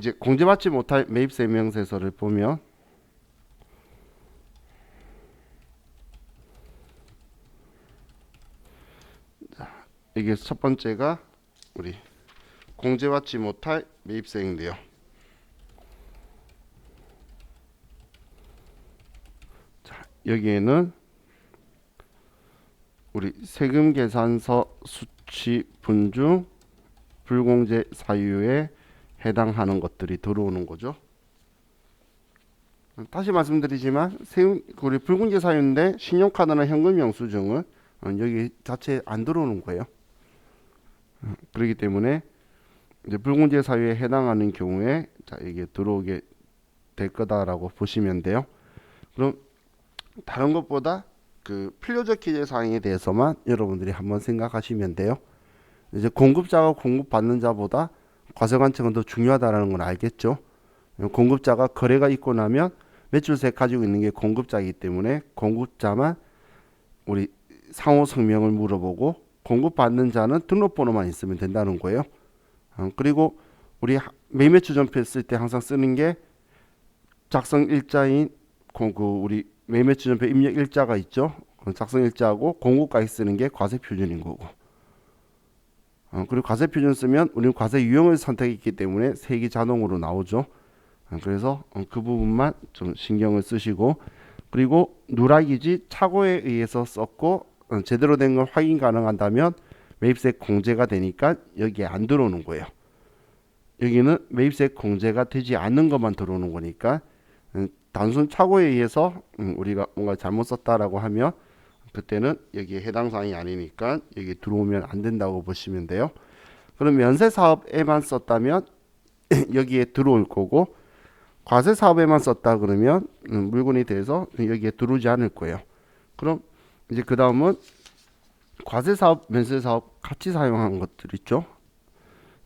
이제 공제받지 못할 매입세 명세서를 보면 이게 첫 번째가 우리 공제받지 못할 매입세인데요. 자, 여기에는 우리 세금 계산서 수취 분중 불공제 사유에 해당하는 것들이 들어오는 거죠. 다시 말씀드리지만 우리 불공제 사유인데 신용카드나 현금 영수증은 여기 자체에 안 들어오는 거예요. 그렇기 때문에 이제 불공제 사유에 해당하는 경우에 자, 이게 들어오게 될 거다라고 보시면 돼요. 그럼 다른 것보다 그 필요적 기재 사항에 대해서만 여러분들이 한번 생각하시면 돼요. 이제 공급자가 공급받는 자보다 과세관청은 더 중요하다라는 건 알겠죠. 공급자가 거래가 있고 나면 매출세 가지고 있는 게 공급자이기 때문에 공급자만 우리 상호 성명을 물어보고 공급받는 자는 등록번호만 있으면 된다는 거예요. 그리고 우리 매매추 전표 쓸 때 항상 쓰는 게 작성 일자인 우리 매매추 전표 입력 일자가 있죠. 작성 일자하고 공급가액 쓰는 게 과세 표준인 거고. 그리고 과세 표준 쓰면 우리는 과세 유형을 선택했기 때문에 색이 자동으로 나오죠. 그래서 그 부분만 좀 신경을 쓰시고, 그리고 누락이지 착오에 의해서 썼고 제대로 된 걸 확인 가능한다면 매입세 공제가 되니까 여기에 안 들어오는 거예요. 여기는 매입세 공제가 되지 않는 것만 들어오는 거니까 단순 착오에 의해서 우리가 뭔가 잘못 썼다라고 하면 그때는 여기에 해당 사항이 아니니까 여기 들어오면 안 된다고 보시면 돼요. 그럼 면세 사업에만 썼다면 여기에 들어올 거고, 과세 사업에만 썼다 그러면 물건이 돼서 여기에 들어오지 않을 거예요. 그럼 이제 그 다음은 과세 사업, 면세 사업 같이 사용한 것들 있죠.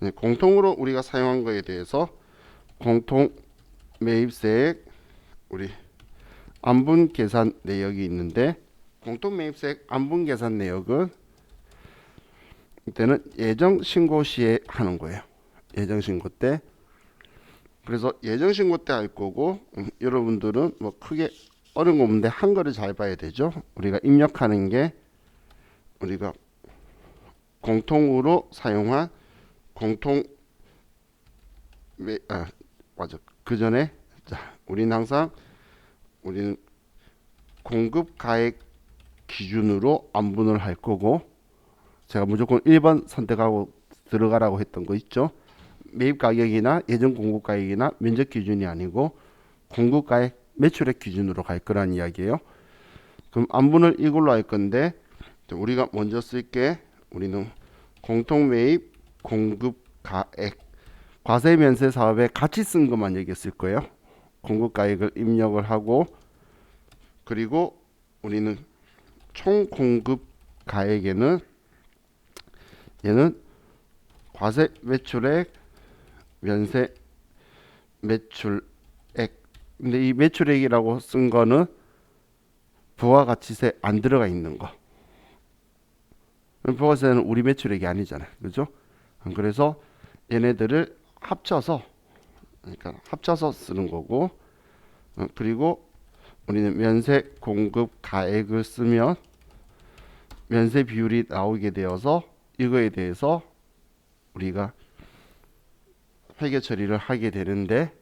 네, 공통으로 우리가 사용한 거에 대해서 공통 매입세액 우리 안분 계산 내역이 있는데, 공통 매입세액 안분 계산 내역은 이때는 예정 신고 시에 하는 거예요. 예정 신고 때. 그래서 예정 신고 때 할 거고, 여러분들은 뭐 크게 어려운 거 없는데 한글을 잘 봐야 되죠. 우리가 입력하는 게 우리가 공통으로 사용한 공통 맞아. 그 전에 우리는 항상 우리는 공급 가액 기준으로 안분을 할 거고, 제가 무조건 1번 선택하고 들어가라고 했던 거 있죠. 매입 가격이나 예정 공급 가격이나 면적 기준이 아니고 공급 가액 매출액 기준으로 갈 거란 이야기예요. 그럼 안분을 이걸로 할 건데, 우리가 먼저 쓸게 우리는 공통 매입 공급 가액 과세 면세 사업에 같이 쓴 것만 여기 쓸 거예요. 공급 가액을 입력을 하고, 그리고 우리는 총 공급 가액에는 얘는 과세 매출액 면세 매출액, 근데 이 매출액이라고 쓴 거는 부가가치세 안 들어가 있는 거. 부가세는 우리 매출액이 아니잖아요, 그죠? 그래서 얘네들을 합쳐서, 그러니까 합쳐서 쓰는 거고, 그리고 우리는 면세 공급 가액을 쓰면 면세 비율이 나오게 되어서 이거에 대해서 우리가 회계 처리를 하게 되는데,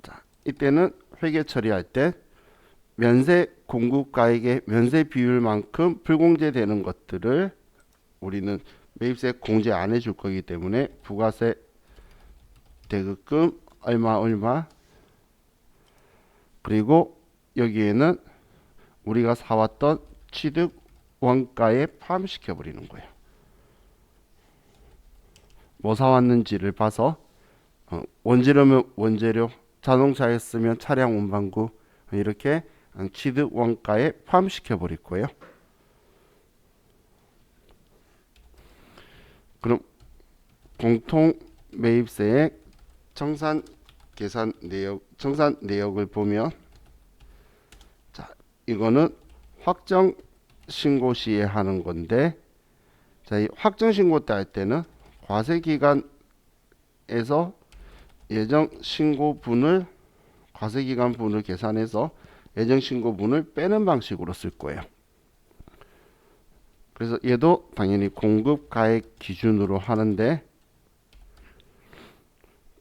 자, 이때는 회계 처리할 때 면세 공급 가액의 면세 비율만큼 불공제되는 것들을 우리는 매입세 공제 안 해줄 거기 때문에 부가세 대급금 얼마 그리고 여기에는 우리가 사왔던 취득 원가에 포함시켜 버리는 거예요. 뭐 사왔는지를 봐서 원재료면 원재료, 자동차였으면 차량 운반구, 이렇게 취득 원가에 포함시켜 버릴 거예요. 그럼 공통 매입세액 정산 계산 내역, 정산 내역을 보면, 자, 이거는 확정 신고 시에 하는 건데, 자, 이 확정 신고 때 할 때는 과세 기간에서 예정 신고분을 과세 기간 분을 계산해서 예정 신고분을 빼는 방식으로 쓸 거예요. 그래서 얘도 당연히 공급 가액 기준으로 하는데,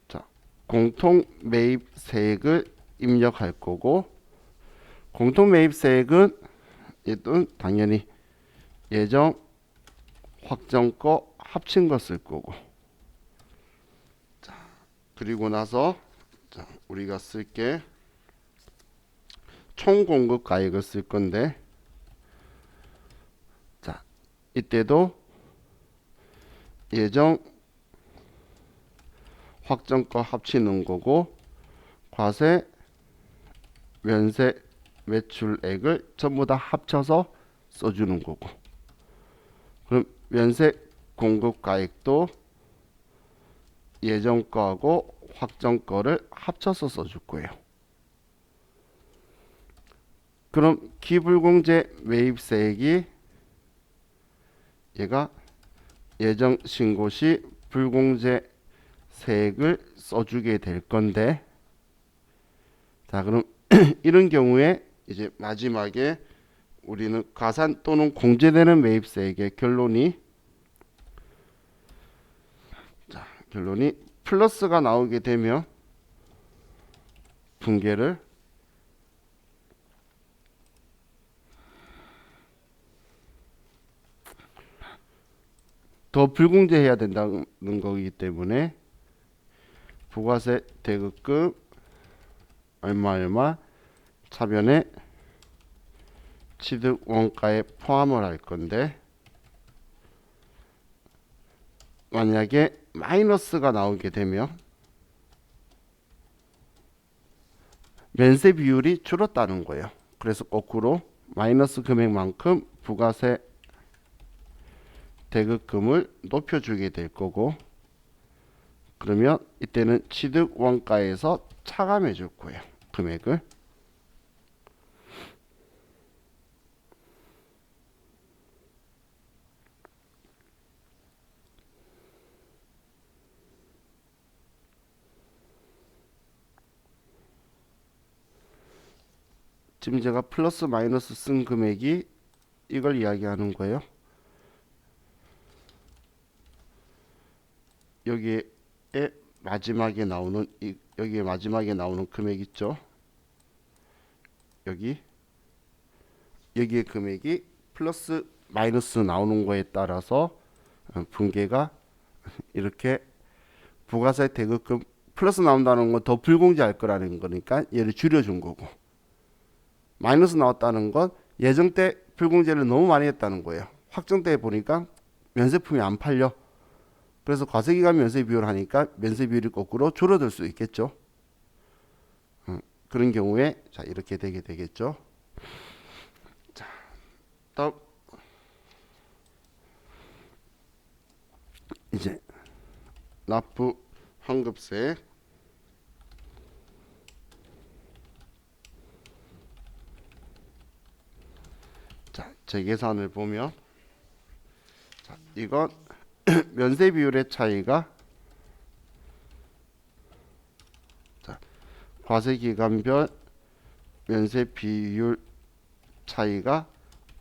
자, 공통 매입세액을 입력할 거고, 공통 매입세액은 얘도 당연히 예정 확정 거 합친 거 쓸 거고. 자, 그리고 나서 자, 우리가 쓸게 총 공급 가액을 쓸 건데, 자, 이때도 예정 확정 거 합치는 거고, 과세 면세 매출액을 전부 다 합쳐서 써주는 거고. 그럼 면세 공급 가액도 예정 거하고 확정 거를 합쳐서 써줄 거예요. 그럼 기불공제 매입세액이 얘가 예정 신고 시 불공제 세액을 써주게 될 건데, 자, 그럼 이런 경우에 이제 마지막에 우리는 가산 또는 공제되는 매입세액의 결론이 플러스가 나오게 되면 분계를 더 불공제해야 된다는 거기 때문에 부가세 대급금 얼마 차변에 취득 원가에 포함을 할 건데, 만약에 마이너스가 나오게 되면 면세 비율이 줄었다는 거예요. 그래서 거꾸로 마이너스 금액만큼 부가세 대급금을 높여주게 될 거고, 그러면 이때는 취득 원가에서 차감해 줄 거예요. 금액을. 지금 제가 플러스 마이너스 쓴 금액이 이걸 이야기하는 거예요. 여기에 마지막에 나오는 여기에 마지막에 나오는 금액 있죠. 여기에 금액이 플러스 마이너스 나오는 거에 따라서 분계가 이렇게 부가세 대급금 플러스 나온다는 건 더 불공제할 거라는 거니까 얘를 줄여준 거고, 마이너스 나왔다는 건 예정 때 불공제를 너무 많이 했다는 거예요. 확정 때 보니까 면세품이 안 팔려. 그래서 과세기간 면세 비율을 하니까 면세 비율이 거꾸로 줄어들 수 있겠죠. 그런 경우에 자, 이렇게 되게 되겠죠. 자, 다음 이제 납부 환급세. 자, 재계산을 보면, 자, 이건 면세 비율의 차이가, 자, 과세 기간별 면세 비율 차이가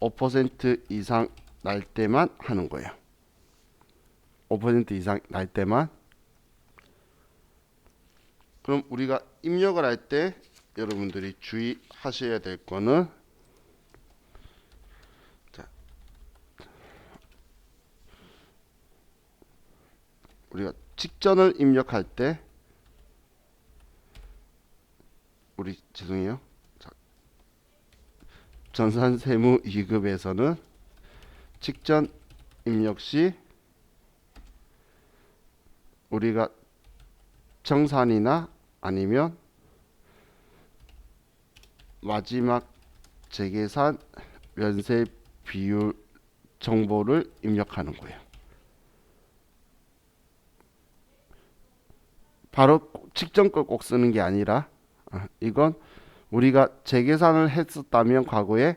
5% 이상 날 때만 하는 거예요. 5% 이상 날 때만. 그럼 우리가 입력을 할 때 여러분들이 주의하셔야 될 거는, 자, 우리가 직전을 입력할 때 죄송해요. 자, 전산세무 2급에서는 직전 입력 시 우리가 정산이나 아니면 마지막 재계산 면세 비율 정보를 입력하는 거예요. 바로 직전 걸 꼭 쓰는 게 아니라, 이건 우리가 재계산을 했었다면 과거에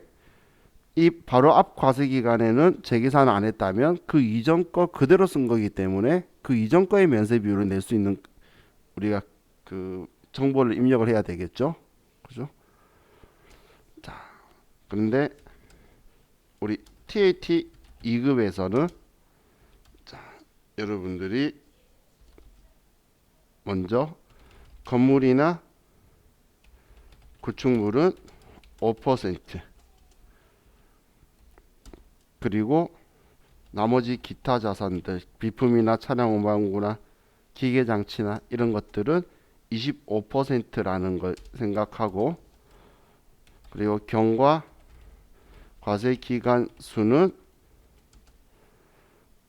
이 바로 앞 과세 기간에는 재계산 안 했다면 그 이전 거 그대로 쓴 거기 때문에 그 이전 거의 면세 비율을 낼 수 있는 우리가 그 정보를 입력을 해야 되겠죠. 그죠? 자, 그런데 우리 TAT 2급에서는 자, 여러분들이 먼저 건물이나 구축물은 5%, 그리고 나머지 기타 자산들, 비품이나 차량 운반구나 기계 장치나 이런 것들은 25%라는 걸 생각하고, 그리고 경과 과세 기간 수는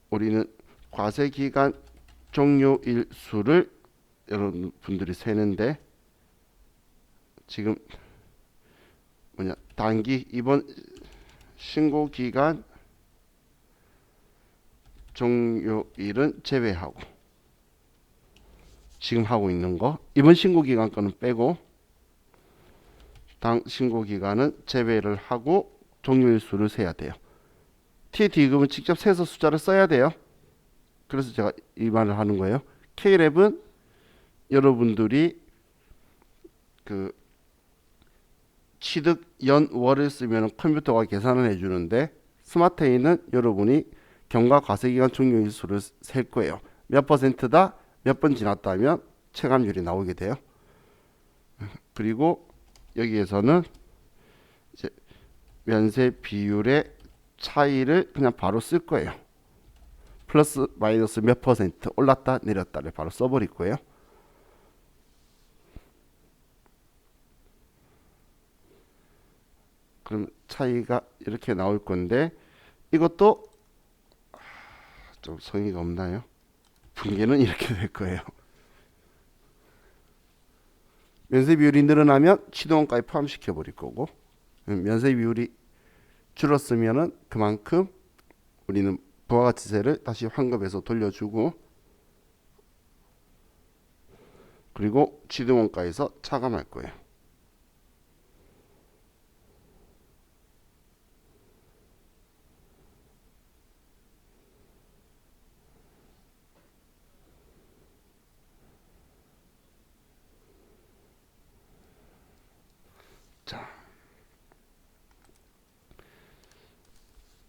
우리는 과세 기간 종료일 수를 여러분들이 세는데, 지금 단기 이번 신고 기간 종료일은 제외하고, 지금 하고 있는 거 이번 신고 기간 거는 빼고 당 신고 기간은 제외를 하고 종료일 수를 세야 돼요. TAT 2급은 직접 세서 숫자를 써야 돼요. 그래서 제가 이 말을 하는 거예요. K랩은 여러분들이 그 취득 연월을 쓰면 컴퓨터가 계산을 해주는데, 스마트에는 여러분이 경과 과세기간 종료일 수를 셀 거예요. 몇 퍼센트다, 몇 번 지났다 하면 체감률이 나오게 돼요. 그리고 여기에서는 이제 면세 비율의 차이를 그냥 바로 쓸 거예요. 플러스 마이너스 몇 퍼센트 올랐다 내렸다를 바로 써버릴 거예요. 그럼 차이가 이렇게 나올 건데, 이것도 좀 성의가 없나요? 분계는 이렇게 될 거예요. 면세 비율이 늘어나면 취득원가에 포함시켜 버릴 거고, 면세 비율이 줄었으면은 그만큼 우리는 부가가치세를 다시 환급해서 돌려주고, 그리고 취득원가에서 차감할 거예요. 자,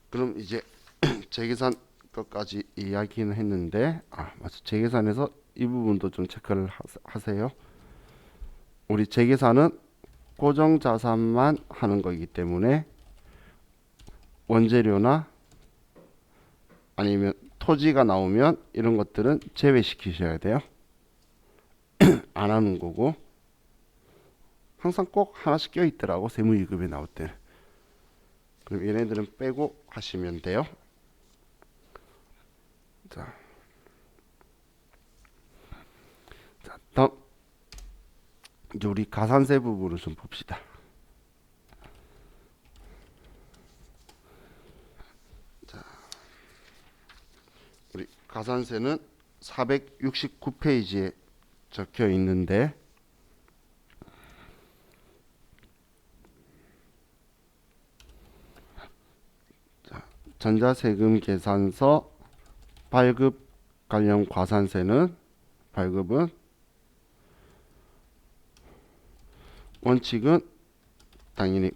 그럼 이제 재계산 것까지 이야기는 했는데, 맞아. 재계산에서 이 부분도 좀 체크를 하세요. 우리 재계산은 고정자산만 하는 거기 때문에 원재료나 아니면 토지가 나오면 이런 것들은 제외시키셔야 돼요. 안 하는 거고, 항상 꼭 하나씩 껴 있더라고, 세무2급에 나올 때. 그럼 얘네들은 빼고 하시면 돼요. 자, 다음 이제 우리 가산세 부분을 좀 봅시다. 자, 우리 가산세는 469페이지에 적혀 있는데, 전자세금 계산서 발급 관련 과산세는, 발급은 원칙은 당연히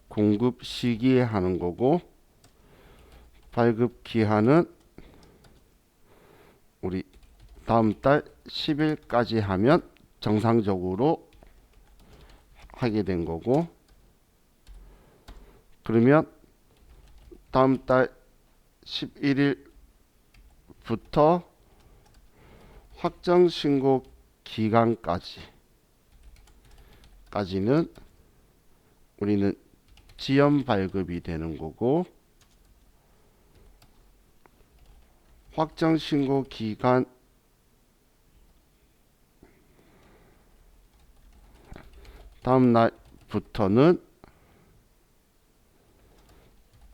공급 시기에 하는 거고, 발급 기한은 우리 다음 달 10일까지 하면 정상적으로 하게 된 거고, 그러면 다음 달 11일부터 확정 신고 기간까지는 우리는 지연 발급이 되는 거고, 확정 신고 기간 다음 날부터는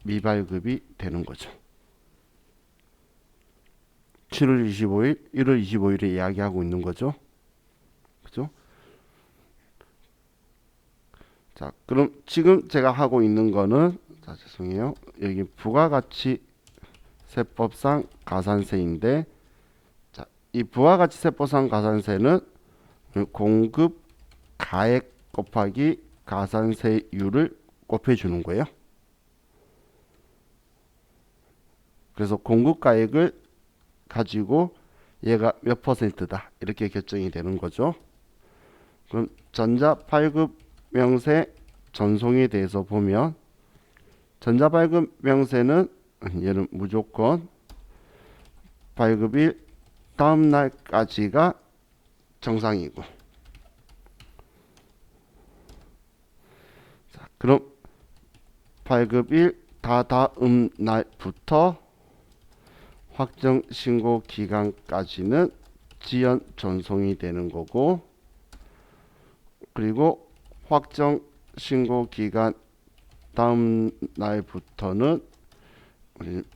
미발급이 되는 거죠. 7월 25일, 1월 25일에 이야기하고 있는 거죠. 그죠? 자, 그럼 지금 제가 하고 있는 거는 자, 죄송해요. 여기 부가가치 세법상 가산세인데, 자, 이 부가가치 세법상 가산세는 공급 가액 곱하기 가산세율을 곱해주는 거예요. 그래서 공급 가액을 가지고 얘가 몇 퍼센트다 이렇게 결정이 되는 거죠. 그럼 전자발급 명세 전송에 대해서 보면 전자발급 명세는 얘는 무조건 발급일 다음 날까지가 정상이고, 자, 그럼 발급일 다다음 날부터 확정 신고 기간까지는 지연 전송이 되는 거고, 그리고 확정 신고 기간 다음 날부터는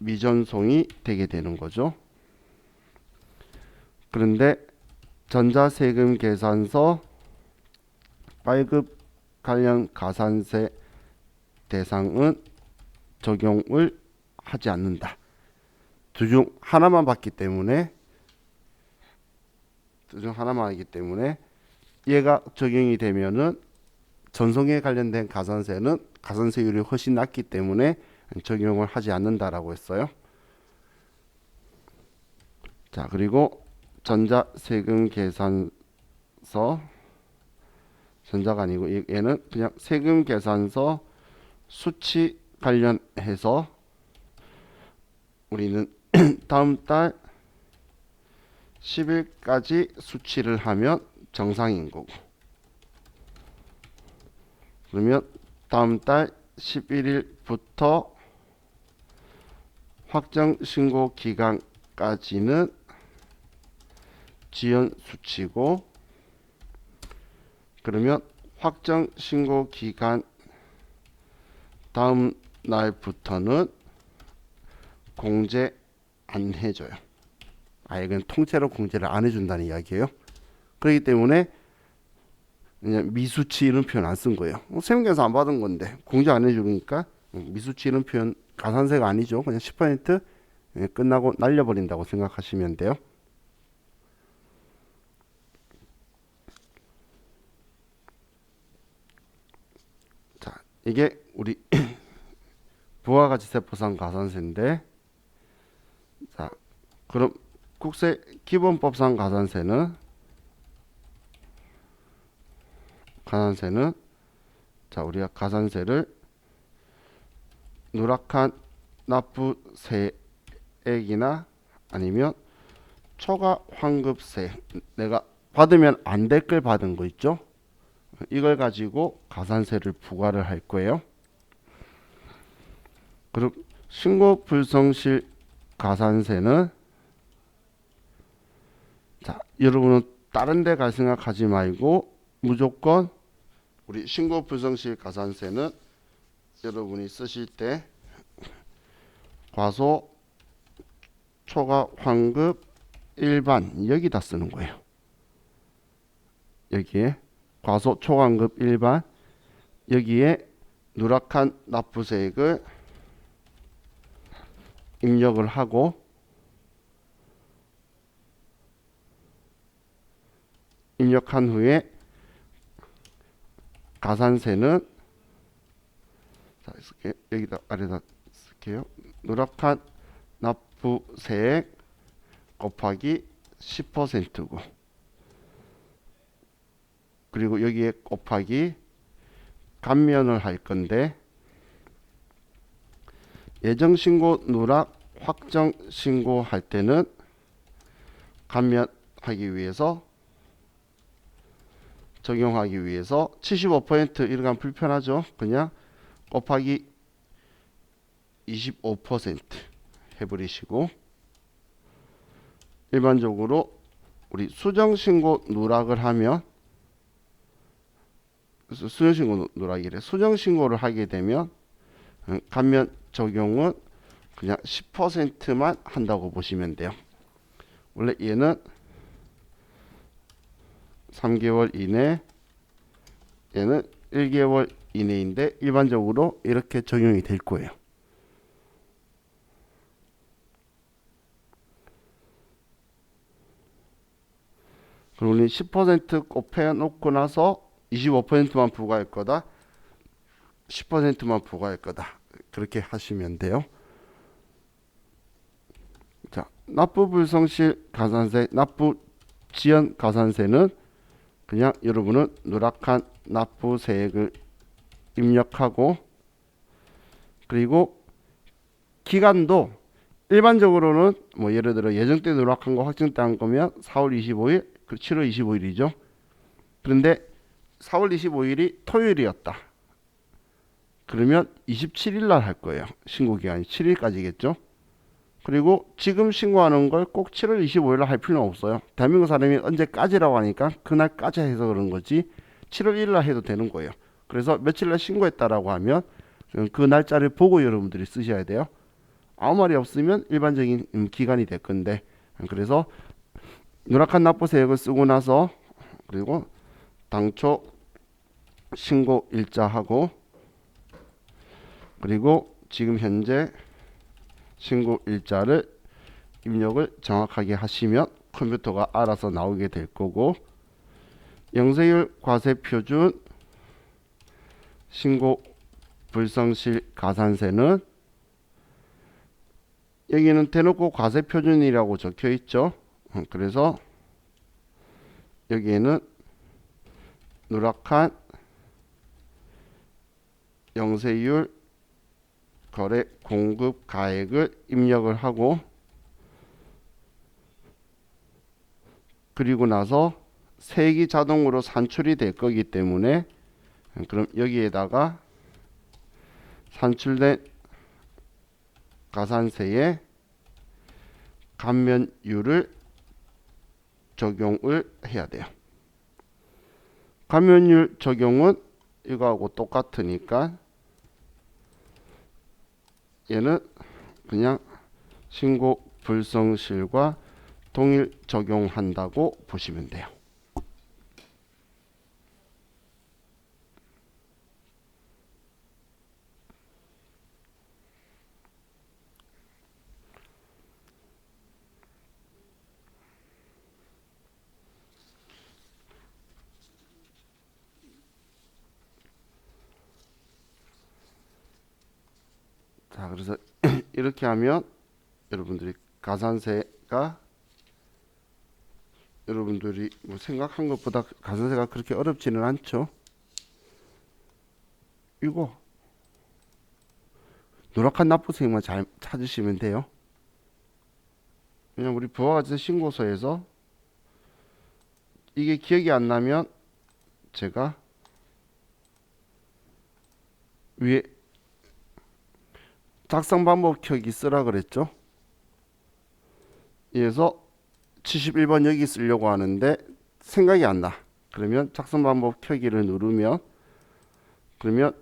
미전송이 되게 되는 거죠. 그런데 전자세금 계산서 발급 관련 가산세 대상은 적용을 하지 않는다. 둘 중 하나만 받기 때문에, 얘가 적용이 되면은 전송에 관련된 가산세는 가산세율이 훨씬 낮기 때문에 적용을 하지 않는다라고 했어요. 자, 그리고 전자세금 계산서, 전자가 아니고 얘는 그냥 세금 계산서 수치 관련해서 우리는 다음 달 10일까지 수치를 하면 정상인 거고, 그러면 다음 달 11일부터 확정 신고 기간까지는 지연 수치고, 그러면 확정 신고 기간 다음 날부터는 공제 안 해줘요. 아예 그냥 통째로 공제를 안 해준다는 이야기예요. 그렇기 때문에 그냥 미수치 이런 표현 안 쓴 거예요. 세금계산 안 받은 건데 공제 안 해주니까 미수치 이런 표현 가산세가 아니죠. 그냥 10% 끝나고 날려버린다고 생각하시면 돼요. 자, 이게 우리 부가가치세법상 가산세인데, 자, 그럼 국세 기본법상 가산세는 자, 우리가 가산세를 누락한 납부세액이나 아니면 초과 환급세, 내가 받으면 안 될 걸 받은 거 있죠? 이걸 가지고 가산세를 부과를 할 거예요. 그럼 신고 불성실 가산세는, 자, 여러분은 다른 데 갈 생각하지 말고 무조건 우리 신고 불성실 가산세는 여러분이 쓰실 때 과소 초과 환급 일반 여기다 쓰는 거예요. 여기에 과소 초과 환급 일반, 여기에 누락한 납부세액을 입력을 하고, 입력한 후에 가산세는, 자, 여기다 아래다 쓸게요. 누락한 납부세액 곱하기 10%고, 그리고 여기에 곱하기 감면을 할 건데, 예정신고 누락 확정 신고할 때는 감면하기 위해서, 적용하기 위해서 75% 이렇게 하면 불편하죠. 그냥 곱하기 25% 해버리시고, 일반적으로 우리 수정신고 누락을 하면, 수정신고 누락이래. 수정신고를 하게 되면 감면 적용은 그냥 10%만 한다고 보시면 돼요. 원래 얘는 3개월 이내, 얘는 1개월 이내인데 일반적으로 이렇게 적용이 될 거예요. 그리고 우리 10% 곱해 놓고 나서 25%만 부과할 거다. 10%만 부과할 거다. 그렇게 하시면 돼요. 자, 납부 불성실 가산세, 납부 지연 가산세는 그냥 여러분은 누락한 납부세액을 입력하고, 그리고 기간도 일반적으로는 뭐 예를 들어 예정 때 누락한 거 확정 때 한 거면 4월 25일, 7월 25일이죠. 그런데 4월 25일이 토요일이었다. 그러면 27일 날 할 거예요. 신고 기간이 7일까지겠죠. 그리고 지금 신고하는 걸 꼭 7월 25일 날 할 필요는 없어요. 대한민국 사람이 언제까지라고 하니까 그날까지 해서 그런 거지 7월 1일 날 해도 되는 거예요. 그래서 며칠 날 신고했다라고 하면 그 날짜를 보고 여러분들이 쓰셔야 돼요. 아무 말이 없으면 일반적인 기간이 될 건데, 그래서 누락한 납부세액을 쓰고 나서 그리고 당초 신고 일자하고, 그리고 지금 현재 신고 일자를 입력을 정확하게 하시면 컴퓨터가 알아서 나오게 될 거고, 영세율 과세 표준 신고 불성실 가산세는 여기는 대놓고 과세 표준이라고 적혀 있죠. 그래서 여기에는 누락한 영세율 거래 공급 가액을 입력을 하고, 그리고 나서 세액이 자동으로 산출이 될 거기 때문에 그럼 여기에다가 산출된 가산세의 감면율을 적용을 해야 돼요. 감면율 적용은 이거하고 똑같으니까 얘는 그냥 신고 불성실과 동일 적용한다고 보시면 돼요. 자, 그래서 이렇게 하면 여러분들이 가산세가 여러분들이 뭐 생각한 것보다 가산세가 그렇게 어렵지는 않죠. 이거 누락한 납부세액만 잘 찾으시면 돼요. 그냥 우리 부가가치세 신고서에서 이게 기억이 안 나면 제가 위에 작성 방법 켜기 쓰라 그랬죠. 그래서 71번 여기 쓰려고 하는데 생각이 안 나. 그러면 작성 방법 켜기를 누르면, 그러면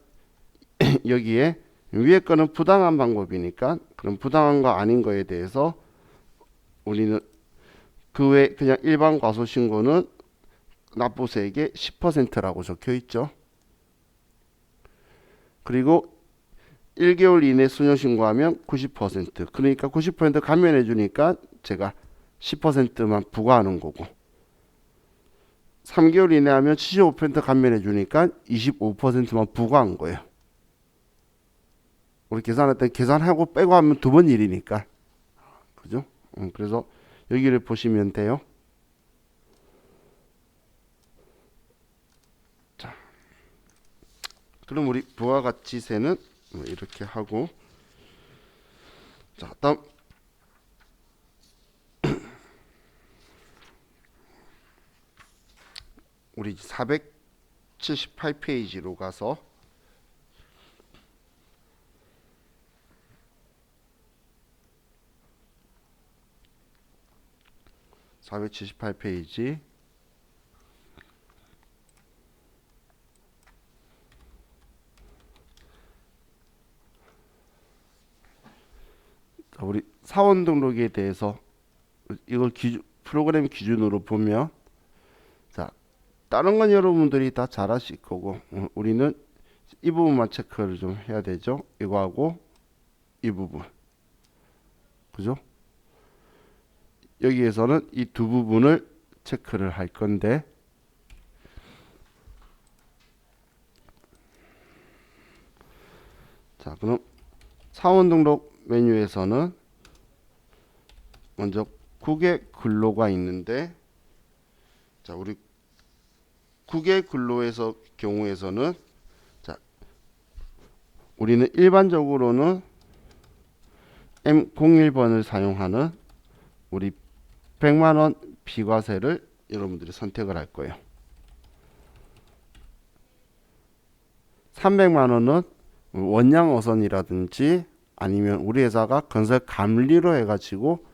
여기에 위에 거는 부당한 방법이니까 그럼 부당한 거 아닌 거에 대해서 우리는 그 외 그냥 일반 과소신고는 납부세액의 10%라고 적혀 있죠. 그리고 1개월 이내 수령신고하면 90%, 그러니까 90% 감면해 주니까 제가 10%만 부과하는 거고, 3개월 이내 하면 75% 감면해 주니까 25%만 부과한 거예요. 우리 계산할 때 계산하고 빼고 하면 두 번 일이니까, 그죠? 그래서 여기를 보시면 돼요. 자, 그럼 우리 부가가치세는 이렇게 하고, 자, 다음 우리 478페이지로 가서 478페이지 우리 사원 등록에 대해서 이걸 프로그램 기준으로 보면, 자, 다른 건 여러분들이 다 잘 아실 거고 우리는 이 부분만 체크를 좀 해야 되죠. 이거하고 이 부분. 그죠? 여기에서는 이 두 부분을 체크를 할 건데, 자, 그럼 사원 등록 메뉴에서는 먼저 국외 근로가 있는데, 자, 우리 국외 근로에서 경우에서는, 자, 우리는 일반적으로는 M01번을 사용하는 우리 100만 원 비과세를 여러분들이 선택을 할 거예요. 300만 원은 원양 어선이라든지 아니면 우리 회사가 건설 감리로 해가지고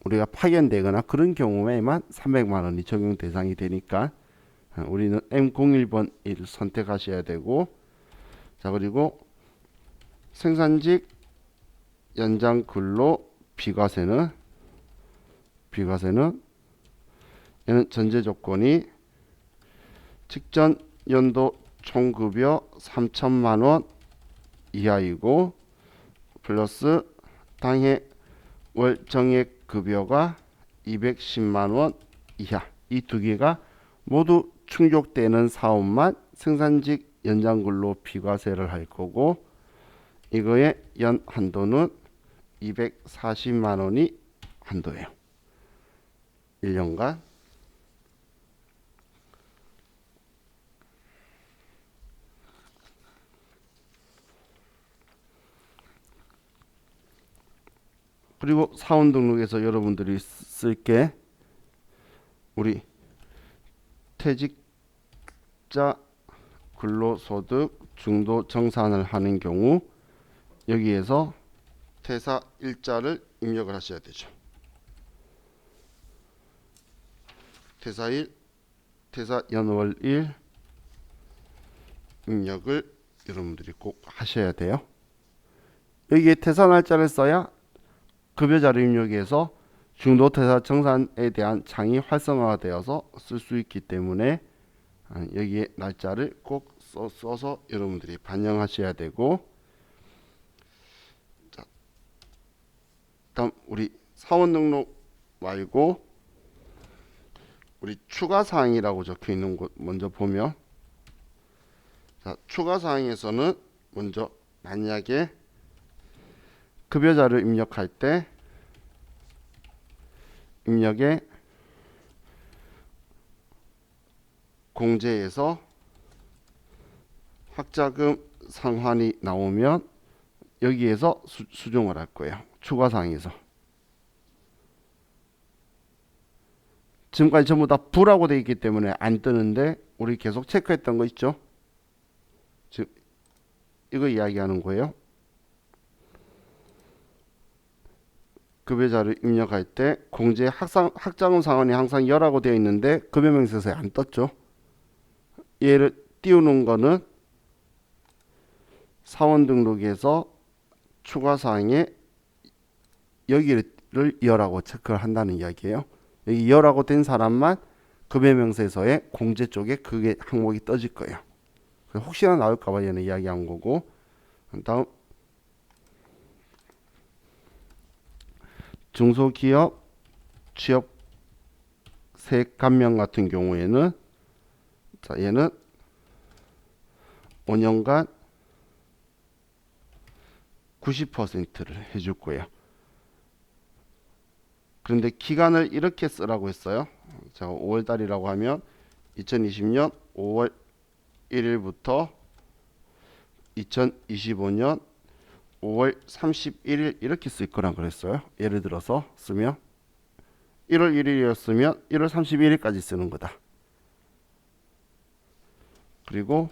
우리가 파견되거나 그런 경우에만 300만 원이 적용 대상이 되니까 우리는 M01번을 선택하셔야 되고, 자, 그리고 생산직 연장 근로 비과세는 얘는 전제 조건이 직전 연도 총급여 3천만 원 이하이고 플러스 당해 월 정액 급여가 210만 원 이하, 이 두 개가 모두 충족되는 사업만 생산직 연장근로 비과세를 할 거고, 이거의 연 한도는 240만 원이 한도예요. 1년간. 그리고 사원 등록에서 여러분들이 쓸 게 우리 퇴직자 근로소득 중도 정산을 하는 경우 여기에서 퇴사 일자를 입력을 하셔야 되죠. 퇴사일, 퇴사 연월일 입력을 여러분들이 꼭 하셔야 돼요. 여기에 퇴사 날짜를 써야 급여자료 입력에서 중도퇴사 정산에 대한 창이 활성화가 되어서 쓸 수 있기 때문에 여기에 날짜를 꼭 써서 여러분들이 반영하셔야 되고, 자, 다음 우리 사원 등록 말고 우리 추가 사항이라고 적혀 있는 곳 먼저 보면, 자, 추가 사항에서는 먼저 만약에 급여자료 입력할 때 입력에 공제에서 학자금 상환이 나오면 여기에서 수정을 할 거예요. 추가사항에서. 지금까지 전부 다 부라고 되어 있기 때문에 안 뜨는데 우리 계속 체크했던 거 있죠? 즉 이거 이야기하는 거예요. 급여자료 입력할 때 공제 학자금 상환이 항상 열하고 되어 있는데 급여명세서에 안 떴죠. 얘를 띄우는 거는 사원 등록에서 추가사항에 여기를 열하고 체크를 한다는 이야기예요. 여기 열하고 된 사람만 급여명세서에 공제 쪽에 그게 항목이 떠질 거예요. 혹시나 나올까봐 얘는 이야기한 거고, 다음 중소기업 취업 세액 감면 같은 경우에는, 자, 얘는 5년간 90%를 해줄 거예요. 그런데 기간을 이렇게 쓰라고 했어요. 자, 5월달이라고 하면 2020년 5월 1일부터 2025년 5월 31일 이렇게 쓸 거라 그랬어요. 예를 들어서 쓰면 1월 1일이었으면 1월 31일까지 쓰는 거다. 그리고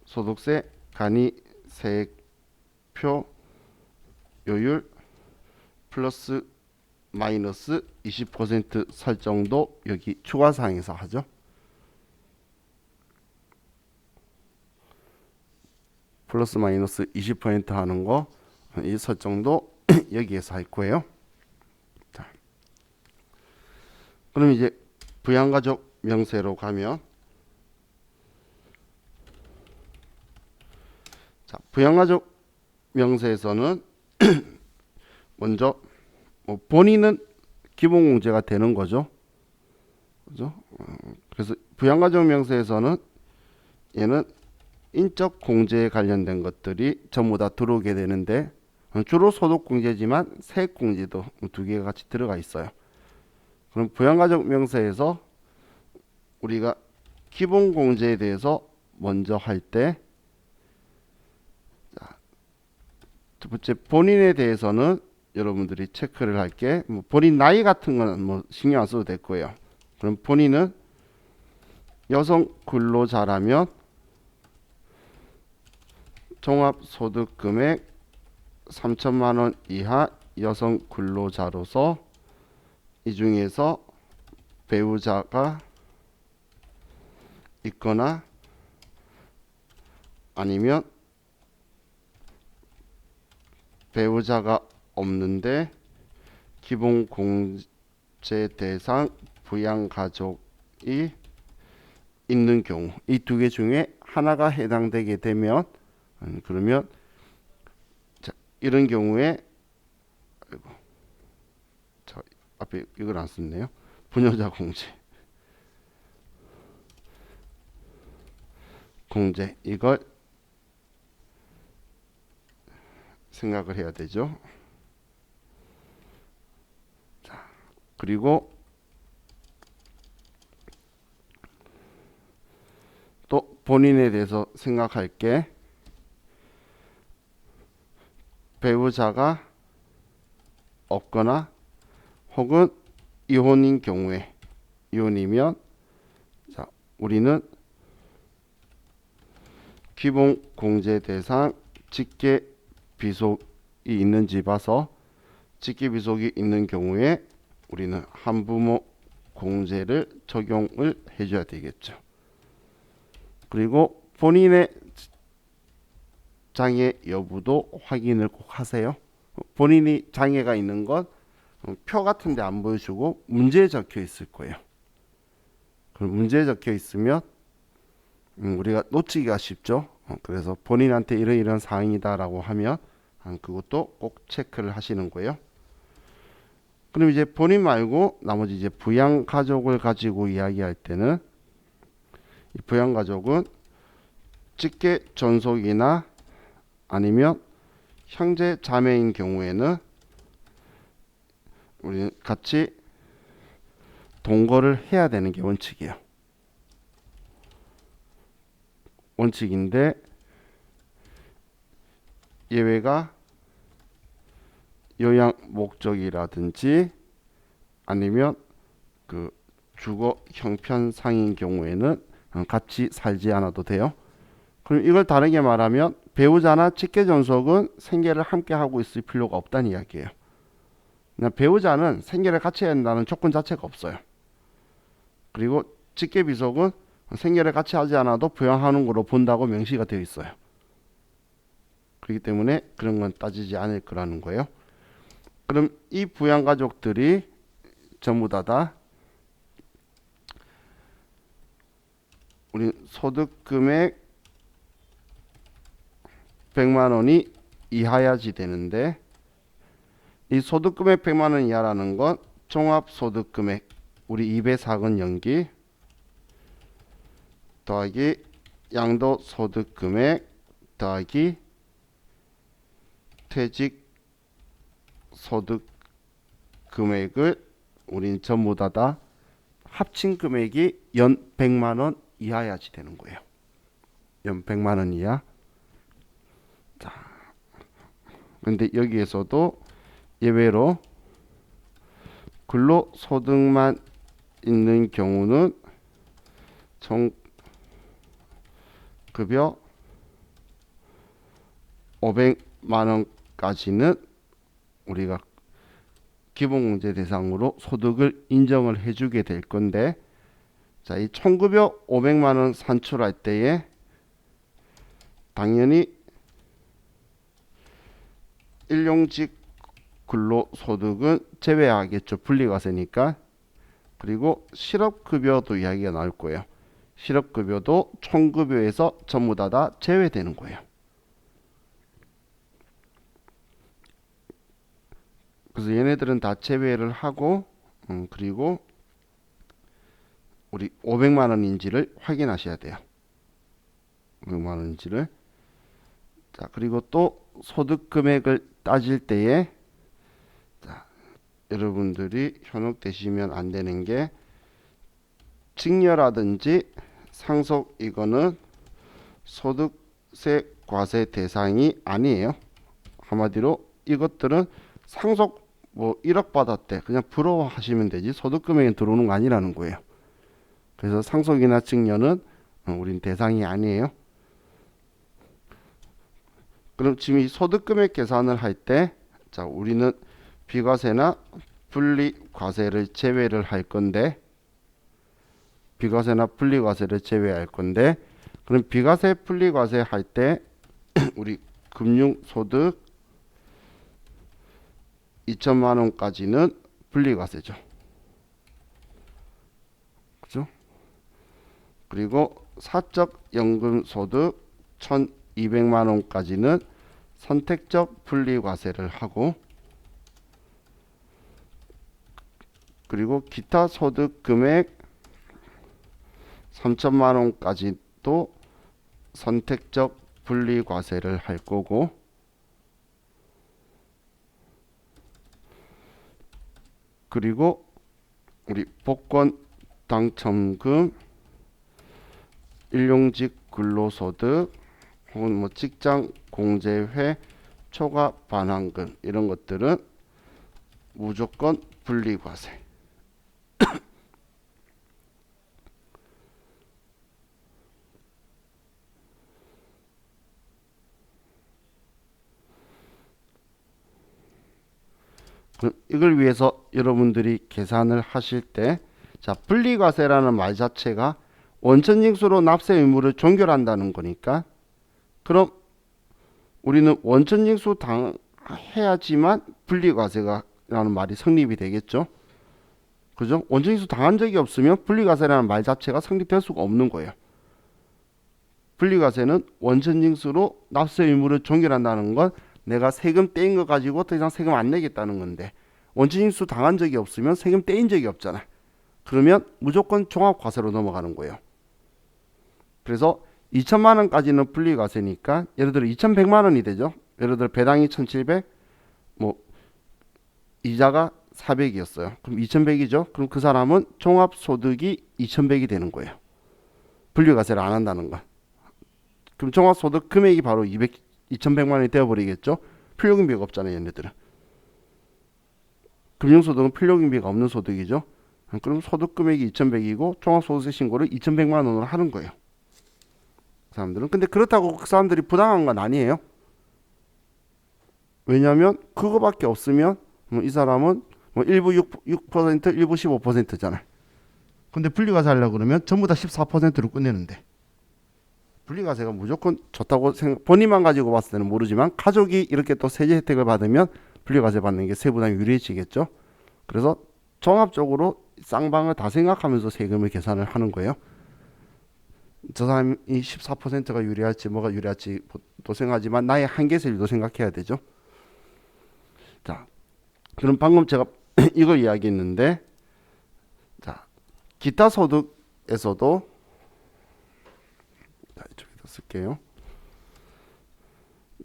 소득세 간이 세액표 요율 플러스 마이너스 20% 설정도 여기 추가사항에서 하죠. 플러스 마이너스 20% 하는 거, 이 설정도 여기에서 할 거예요. 자, 그럼 이제 부양가족 명세로 가면, 자, 부양가족 명세에서는 먼저 본인은 기본공제가 되는 거죠. 그죠? 그래서 부양가족 명세에서는 얘는 인적 공제에 관련된 것들이 전부 다 들어오게 되는데 주로 소득공제지만 세액공제도 두 개가 같이 들어가 있어요. 그럼 부양가족 명세에서 우리가 기본공제에 대해서 먼저 할 때, 첫 번째 본인에 대해서는 여러분들이 체크를 할 게 본인 나이 같은 거는 신경 안 써도 될 거예요. 그럼 본인은 여성 근로자라면 종합소득금액 3천만 원 이하 여성 근로자로서 이 중에서 배우자가 있거나 아니면 배우자가 없는데 기본공제 대상 부양가족이 있는 경우, 이 두 개 중에 하나가 해당되게 되면 그러면 자, 이런 경우에 자, 앞에 이걸 안 썼네요. 부녀자 공제 이걸 생각을 해야 되죠. 자, 그리고 또 본인에 대해서 생각할 게 배우자가 없거나 혹은 이혼인 경우에 이혼이면 자, 우리는 기본공제 대상 직계 비속이 있는지 봐서 직계 비속이 있는 경우에 우리는 한부모 공제를 적용을 해줘야 되겠죠. 그리고 본인의 장애 여부도 확인을 꼭 하세요. 본인이 장애가 있는 건 표 같은 데 안 보여주고 문제에 적혀 있을 거예요. 그럼 문제에 적혀 있으면 우리가 놓치기가 쉽죠. 그래서 본인한테 이런 사항이다라고 하면 그것도 꼭 체크를 하시는 거예요. 그럼 이제 본인 말고 나머지 이제 부양가족을 가지고 이야기할 때는 이 부양가족은 직계 존속이나 아니면 형제 자매인 경우에는 우리는 같이 동거를 해야 되는 게 원칙이에요. 원칙인데 예외가 요양 목적이라든지 아니면 그 주거 형편상인 경우에는 같이 살지 않아도 돼요. 그럼 이걸 다르게 말하면 배우자나 직계 존속은 생계를 함께 하고 있을 필요가 없다는 이야기예요. 그냥 배우자는 생계를 같이 해야 한다는 조건 자체가 없어요. 그리고 직계 비속은 생계를 같이 하지 않아도 부양하는 거로 본다고 명시가 되어 있어요. 그렇기 때문에 그런 건 따지지 않을 거라는 거예요. 그럼 이 부양가족들이 전부 다 우리 소득금액 100만 원이 이하야지 되는데 이 소득금액 100만 원 이하라는 건 종합소득금액 우리 204건 연기 더하기 양도소득금액 더하기 퇴직소득금액을 우린 전부 다 합친 금액이 연 100만 원 이하야지 되는 거예요. 연 100만 원 이하. 자, 근데 여기에서도 예외로 근로소득만 있는 경우는 총급여 500만 원까지는 우리가 기본공제 대상으로 소득을 인정을 해주게 될 건데, 자, 이 총급여 500만 원 산출할 때에 당연히 일용직 근로소득은 제외하겠죠. 분리과세니까. 그리고 실업급여도 이야기가 나올 거예요. 실업급여도 총급여에서 전부 다 제외되는 거예요. 그래서 얘네들은 다 제외를 하고 그리고 우리 500만 원인지를 확인하셔야 돼요. 500만 원인지를. 자, 그리고 또 소득 금액을 따질 때에 자, 여러분들이 현혹되시면 안 되는 게 증여라든지 상속 이거는 소득세 과세 대상이 아니에요. 한마디로 이것들은 상속 뭐 1억 받았대 그냥 부러워하시면 되지 소득 금액에 들어오는 거 아니라는 거예요. 그래서 상속이나 증여는 우린 대상이 아니에요. 그럼 지금 이 소득 금액 계산을 할 때 자, 우리는 비과세나 분리과세를 제외를 할 건데 비과세나 분리과세를 제외할 건데 그럼 비과세 분리과세 할 때 우리 금융소득 2천만 원까지는 분리과세죠. 그죠? 그리고 사적 연금소득 1,200만 원까지는 선택적 분리과세를 하고 그리고 기타 소득 금액 3천만 원까지도 선택적 분리과세를 할 거고 그리고 우리 복권 당첨금 일용직 근로소득 혹은 뭐 직장 공제회 초과 반환금 이런 것들은 무조건 분리과세. 그럼 이걸 위해서 여러분들이 계산을 하실 때 자, 분리과세라는 말 자체가 원천징수로 납세 의무를 종결한다는 거니까 그럼 우리는 원천징수 당해야지만 분리과세라는 말이 성립이 되겠죠. 그죠? 원천징수 당한 적이 없으면 분리과세라는 말 자체가 성립될 수가 없는 거예요. 분리과세는 원천징수로 납세 의무를 종결한다는 건 내가 세금 떼인 거 가지고 더 이상 세금 안 내겠다는 건데 원천징수 당한 적이 없으면 세금 떼인 적이 없잖아. 그러면 무조건 종합과세로 넘어가는 거예요. 그래서 2천만 원까지는 분리과세니까 예를 들어 2,100만 원이 되죠. 예를 들어 배당이 1,700, 뭐 이자가 400이었어요. 그럼 2,100이죠. 그럼 그 사람은 종합소득이 2,100이 되는 거예요. 분리과세를 안 한다는 건. 그럼 종합소득 금액이 바로 2,100만 원이 되어버리겠죠. 필요금비가 없잖아요. 얘네들은. 금융소득은 필요금비가 없는 소득이죠. 그럼 소득금액이 2,100이고 종합소득세 신고를 2,100만 원으로 하는 거예요. 그 사람들은. 근데 그렇다고 그 사람들이 부당한 건 아니에요. 왜냐하면 그거밖에 없으면 이 사람은 뭐 일부 6%, 일부 15%잖아요. 근데 분리과세 하려고 그러면 전부 다 14%로 끝내는데 분리과세가 무조건 좋다고 본인만 가지고 봤을 때는 모르지만 가족이 이렇게 또 세제 혜택을 받으면 분리과세 받는 게 세부담이 유리해지겠죠. 그래서 종합적으로 쌍방을 다 생각하면서 세금을 계산을 하는 거예요. 저 사람이 14%가 유리할지 뭐가 유리할지 또 생각하지만 나의 한계세율도 생각해야 되죠. 자, 그럼 방금 제가 이걸 이야기했는데 자, 기타 소득에서도 자, 이쪽에다 쓸게요.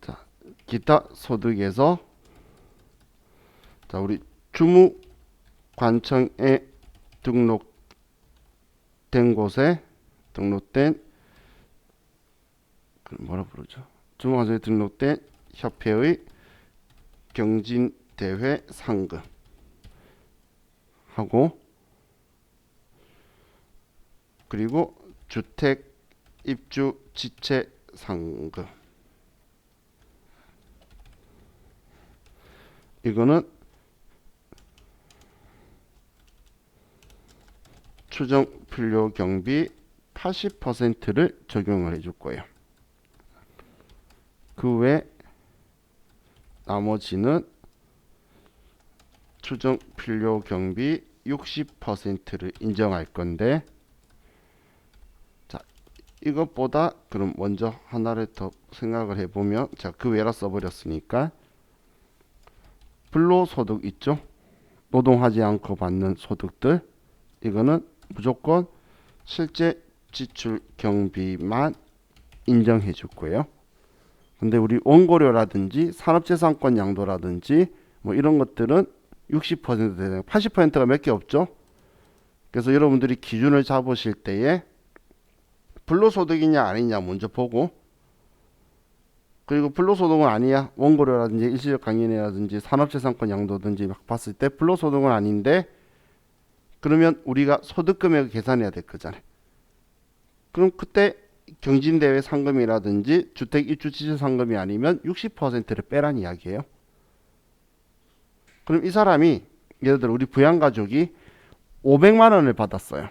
자, 기타 소득에서 자, 우리 주무관청에 등록된 곳에 등록된 뭐라 부르죠? 주무관청에 등록된 협회의 경진대회 상금 하고 그리고 주택 입주 지체 상금 이거는 추정 필요 경비 80%를 적용을 해줄 거예요. 그 외 나머지는 추정 필요 경비 60%를 인정할 건데 자, 이것보다 그럼 먼저 하나를 더 생각을 해보면 자, 그 외라 써버렸으니까 불로소득 있죠. 노동하지 않고 받는 소득들, 이거는 무조건 실제 지출 경비만 인정해 줄 거예요. 근데 우리 원고료라든지 산업재산권 양도라든지 뭐 이런 것들은 60% 되잖아요. 80%가 몇 개 없죠. 그래서 여러분들이 기준을 잡으실 때에 불로소득이냐 아니냐 먼저 보고, 그리고 불로소득은 아니야, 원고료라든지 일시적 강연이라든지 산업재산권 양도든지 막 봤을 때 불로소득은 아닌데, 그러면 우리가 소득금액을 계산해야 될 거잖아요. 그럼 그때 경진대회 상금이라든지 주택입주지출 상금이 아니면 60%를 빼란 이야기예요. 그럼 이 사람이 예를 들어 우리 부양가족이 500만 원을 받았어요.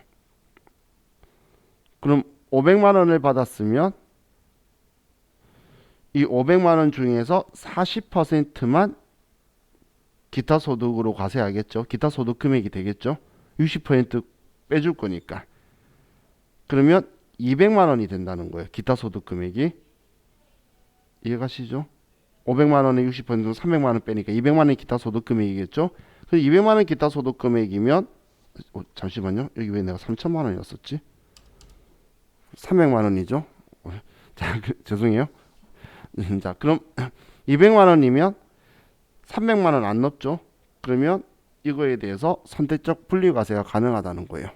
그럼 500만 원을 받았으면 이 500만 원 중에서 40%만 기타 소득으로 과세하겠죠. 기타 소득 금액이 되겠죠. 60% 빼줄 거니까. 그러면 200만 원이 된다는 거예요. 기타 소득 금액이. 이해가시죠? 500만 원에 60%는 300만 원 빼니까 200만 원이 기타 소득 금액이겠죠. 그래서 200만 원 기타 소득 금액이면 잠시만요. 여기 왜 내가 3천만 원이었었지? 300만 원이죠. 자, 죄송해요. 자, 그럼 200만 원이면 300만 원 안 넣었죠. 그러면 이거에 대해서 선택적 분리과세가 가능하다는 거예요.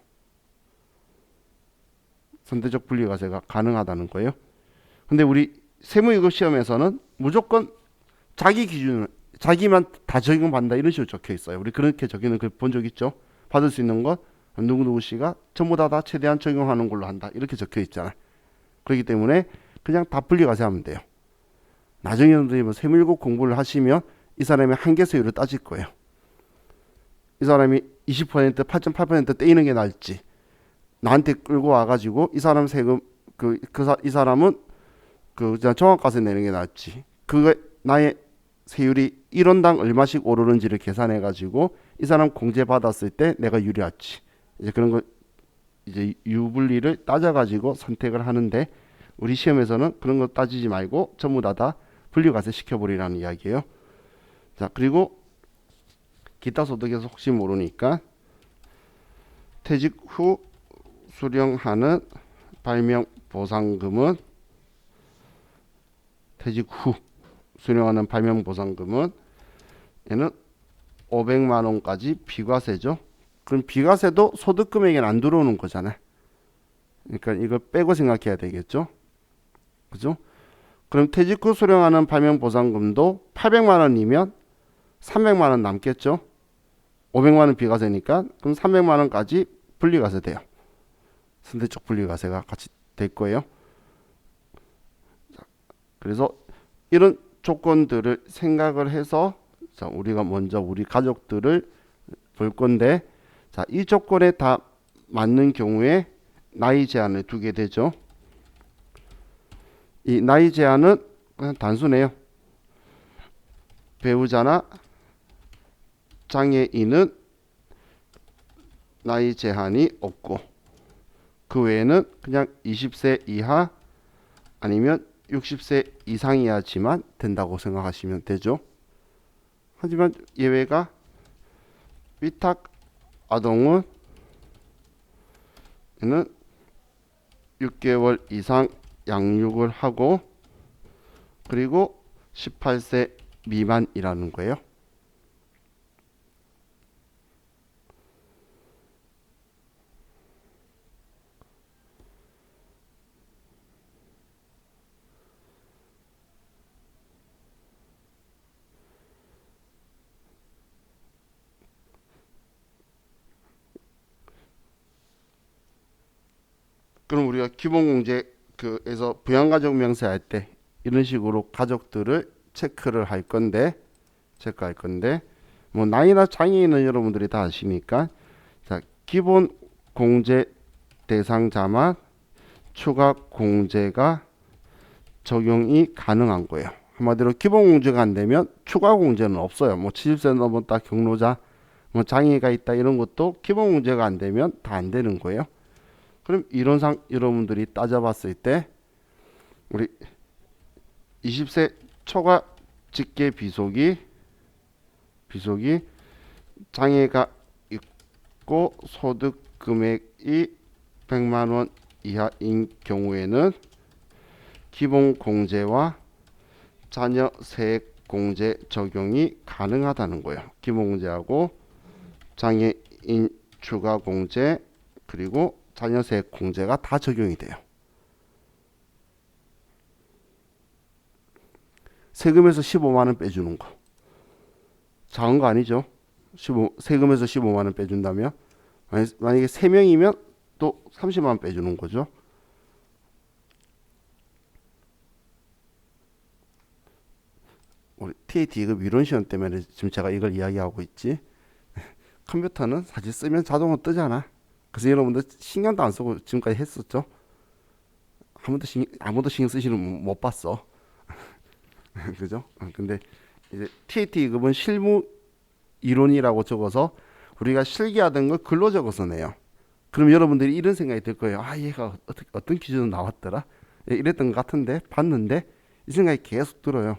선택적 분리과세가 가능하다는 거예요. 근데 우리 세무이급 시험에서는 무조건 자기 기준을 자기만 다 적용받는다 이런 식으로 적혀 있어요. 우리 그렇게 적히는 걸 본 적 있죠. 받을 수 있는 것 누구누구 씨가 전부 다 최대한 적용하는 걸로 한다 이렇게 적혀 있잖아요. 그렇기 때문에 그냥 다 분리과세하면 돼요. 나중에 여러분들이 뭐 세무이급 공부를 하시면 이 사람의 한계세율을 따질 거예요. 이 사람이 20% 8.8% 떼이는 게 나을지, 나한테 끌고 와가지고 이 사람 세금 이 사람은 종합과세 내는 게 나을지, 그거 나의 세율이 1원당 얼마씩 오르는지를 계산해 가지고 이 사람 공제 받았을 때 내가 유리할지, 이제 그런 거 이제 유불리를 따져 가지고 선택을 하는데, 우리 시험에서는 그런 거 따지지 말고 전부 다 분리과세 시켜버리라는 이야기예요. 자, 그리고 기타 소득에서 혹시 모르니까 퇴직 후 수령하는 발명 보상금은, 퇴직 후 수령하는 발명 보상금은 얘는 500만 원까지 비과세죠. 그럼 비과세도 소득 금액에는 안 들어오는 거잖아요. 그러니까 이걸 빼고 생각해야 되겠죠. 그죠? 그럼 퇴직 후 수령하는 발명 보상금도 800만 원이면 300만 원 남겠죠. 500만 원 비과세니까 그럼 300만 원까지 분리과세 돼요. 선택적 분리과세가 같이 될 거예요. 그래서 이런 조건들을 생각을 해서 자, 우리가 먼저 우리 가족들을 볼 건데, 자, 이 조건에 다 맞는 경우에 나이 제한을 두게 되죠. 이 나이 제한은 그냥 단순해요. 배우자나 장애인은 나이 제한이 없고, 그 외에는 그냥 20세 이하 아니면 60세 이상이야지만 된다고 생각하시면 되죠. 하지만 예외가 위탁 아동은 6개월 이상 양육을 하고, 그리고 18세 미만이라는 거예요. 그럼 우리가 기본공제에서 부양가족 명세할 때 이런 식으로 가족들을 체크할 건데 뭐 나이나 장애인은 여러분들이 다 아시니까, 자, 기본공제 대상자만 추가 공제가 적용이 가능한 거예요. 한마디로 기본공제가 안 되면 추가 공제는 없어요. 뭐 70세 넘었다, 경로자, 뭐 장애가 있다 이런 것도 기본공제가 안 되면 다 안 되는 거예요. 그럼 이론상 여러분들이 따져봤을 때 우리 20세 초과 직계 비속이 비속이 장애가 있고 소득 금액이 100만 원 이하인 경우에는 기본 공제와 자녀 세액 공제 적용이 가능하다는 거예요. 기본 공제하고 장애인 추가 공제 그리고 자녀 세액 공제가 다 적용이 돼요. 세금에서 15만 원 빼주는 거. 작은 거 아니죠? 세금에서 15만 원 빼준다면 만약에 3명이면 또 30만 원 빼주는 거죠. 우리 TAT 이거 이론 시험 때문에 지금 제가 이걸 이야기하고 있지. 컴퓨터는 사실 쓰면 자동으로 뜨잖아. 그래서 여러분들 신경도 안 쓰고 지금까지 했었죠. 아무도 신경 쓰시는 못 봤어. 그죠? 근데 이제 TAT 급은 실무 이론이라고 적어서 우리가 실기하던 걸 글로 적어서 내요. 그럼 여러분들이 이런 생각이 들 거예요. 아, 얘가 어떤 기준으로 나왔더라? 이랬던 것 같은데 봤는데 이 생각이 계속 들어요.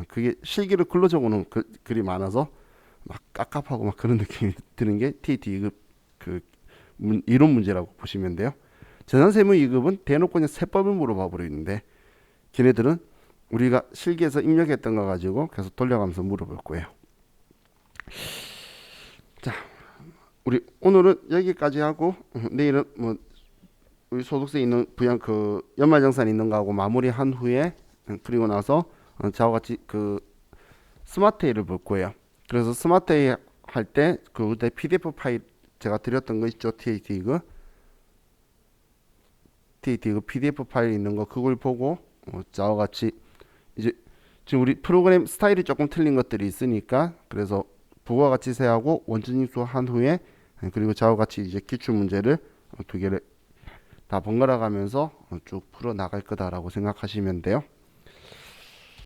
그게 실기를 글로 적어놓은 글이 많아서 막 깝깝하고 막 그런 느낌이 드는 게 TAT 2급 그 이론 문제라고 보시면 돼요. 재산세무 2급은 대놓고 그냥 세법을 물어봐 버리는데 걔네들은 우리가 실기에서 입력했던 거 가지고 계속 돌려가면서 물어볼 거예요. 자, 우리 오늘은 여기까지 하고 내일은 뭐 우리 소득세 있는 부양 그 연말정산 있는 거하고 마무리한 후에 그리고 나서 저와 같이 그 스마트회를 볼 거예요. 그래서 스마트회 할 때 그때 PDF 파일 제가 드렸던 거 있죠. TAT 그 PDF 파일 있는 거 그걸 보고 저와 같이 이제 지금 우리 프로그램 스타일이 조금 틀린 것들이 있으니까 그래서 부가가치세하고 원천징수 한 후에 그리고 저와 같이 이제 기출 문제를 두 개를 다 번갈아 가면서 쭉 풀어 나갈 거다라고 생각하시면 돼요.